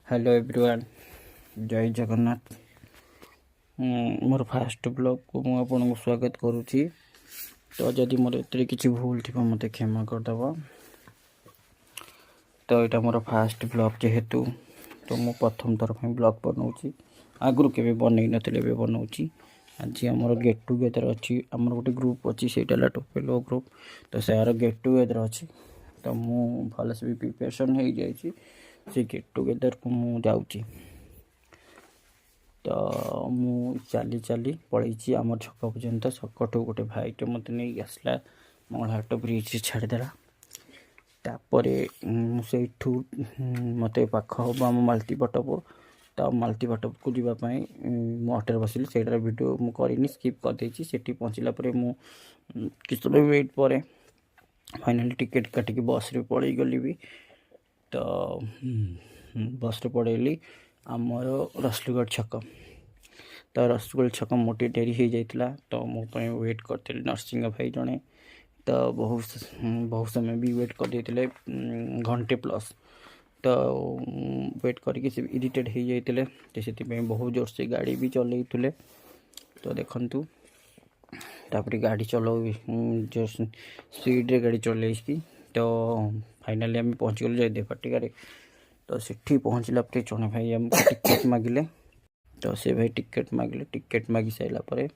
Hello everyone, जय जगन्नाथ। मोर fast blog को मुझे आपको स्वागत करुच्ची। तो जदि मोर एत किसी भूल थी मत क्षमा करदेव। तो यहाँ मोर फास्ट ब्लॉग जेहेतु तो मु प्रथम थर पर ब्लॉग बनाऊँगी। आगु के बनई नी बनाऊँगी। आज आम गेट टुगेदर अच्छी आमर गोटे ग्रुप अच्छी से टोपेलो ग्रुप। तो से गेट टुगेदर अच्छी तो मु भलसे भी प्रिपरेशन हो जाए से गेट टुगेदर को मु जाऊँगी। तो मु चली चली पलैची आम छक पर्यंत। छकटू गोटे भाईटे मत नहीं आसला मंगलहाट ब्रिज छाड़देला। तापर मुझे मत पाख हम आम माल्टी पटप। तो माल्टी पटप को जीवाई अटोरे बसिली से वीडियो मुझे स्किप करदे से पहुँचला कि समय वेट पर फाइनाली टिकेट काटिक बस रे पड़े गली भी। तो बस रे पड़ेली आमर रसलगढ़ छक। तो रसलगढ़ छक मोटे डेरी हो जाता। तो मुझे वेट करी नरसिंह भाई जड़े। तो बहुत समय भी वेट कर घंटे प्लस। तो वेट करके इरिटेट हो जाते तो से बहुत जोर से गाड़ी भी चलते। तो देखु तापर गाड़ी चलो जो स्पीड रे गाड़ी चल। तो फाइनाली आम पहुँच गलु जयदेव पाटिकार। तो सेठी पहुँचला जड़े भाई आमको टिकेट मागिले। तो से भाई टिकेट मागिले। टिकेट मागी सारापर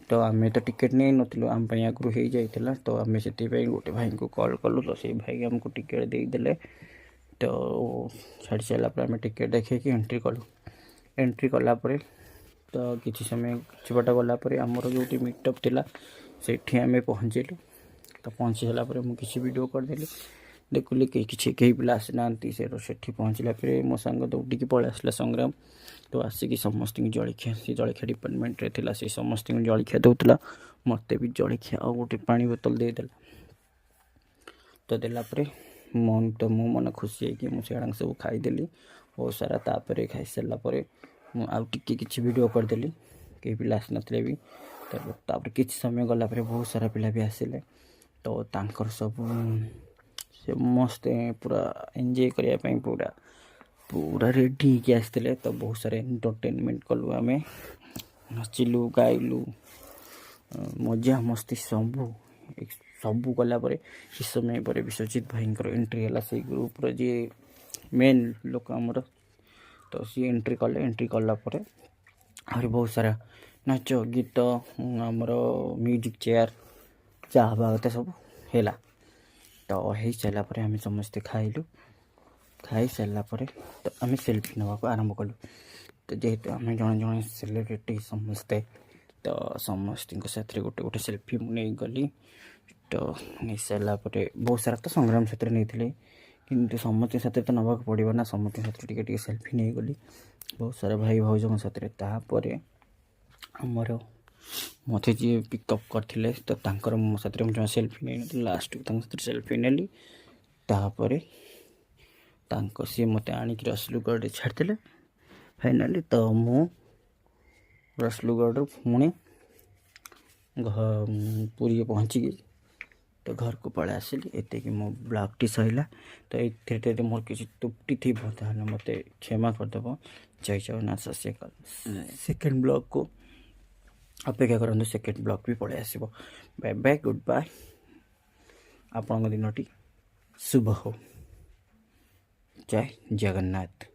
तो आम तो टिकेट नहीं नु आम आगु हो जाता। तो आम से गोटे भाई को कॉल कलु। तो से भाई आमको टिकेट देदेले। तो छाड़ी सारापर आम टिकेट देखिए एंट्री कलु। एंट्री कलापर तो किसी समय किसी बाट गलापर आमर जो मीटअप थिला सेठी आम पहुँचलु। तो पहुँची सारापर मुझे किसी वीडियो करदेली देखुली कई पिला आसीना से पहुँचला मो सांग दौड़ी पलि आसला संग्राम। तो आसिक समस्त जलखिया से जलखिया डिपार्टमेंट रे थिला से समस्त जलखिया दौला। मत भी जलखिया और गोटे पानी बोतल देदेला। तो देलापर मन तो मो मन खुशी है कि मुझे सब खाईदेली बहुत सारा। तापर खाई सारापर मुझे किसी वीडियो करदेली कई पिला आसी नथिले भी। तापर किसी समय गलापर बहुत सारा पिला भी आसिले। तो तांकर सब से मस्त पूरा एंजॉय करने पूरा पूरा रेडी होके आसते। तो बहुत सारे एंटरटेनमेंट कलु आम नाचिलु गाइलु मजा मस्ती सबू कलापर किस समय पर विश्वजित भाई एंट्री है से ग्रुप जी मेन लोक आमर। तो सी एंट्री कले। एंट्री कलापर आहरी बहुत सारा नाच गीत आमर म्यूजिक चेयर चाह बागत सब है। तो हो सारापर आम समस्ते खाइलु। खाई सारापर तो आम सेल्फी नवा आरंभ कलु। तो जेहेतु आम जड़े जड़े सेलिब्रिटी समस्ते तो समस्त साथ गोटे गोटे सेल्फी मुझे गली। तो नहीं सारापर बहुत सारा तो संग्राम साथ नहीं कि समस्त साथ तो नवाक पड़ो ना। समस्त साथ टे सेल्फी नहीं गली बहुत सारा भाई भाउजों साथ। तापर आमर मत जी पिकअप करते तो मो साथ मुझे सेल्फी नहीं लास्ट को सेल्फी नेली। तापर सी मत आणिक रसलगढ़ छाड़ते फाइनाली। तो मु रसलगढ़ पुणी पुरी पहुँची तो घर को पलि आसिली। एत कि मो ब्लॉग टी सैला। तो ये मोर किसी त्रुटि थी मत क्षमा करदेव। जय जगन्नाथ सत श्री अकाल। सेकेंड ब्लॉग को अपेक्षा करूँ। सेकेंड ब्लॉग भी पलि आसो। Bye bye goodbye. आपण दिन शुभ हो। जय जगन्नाथ।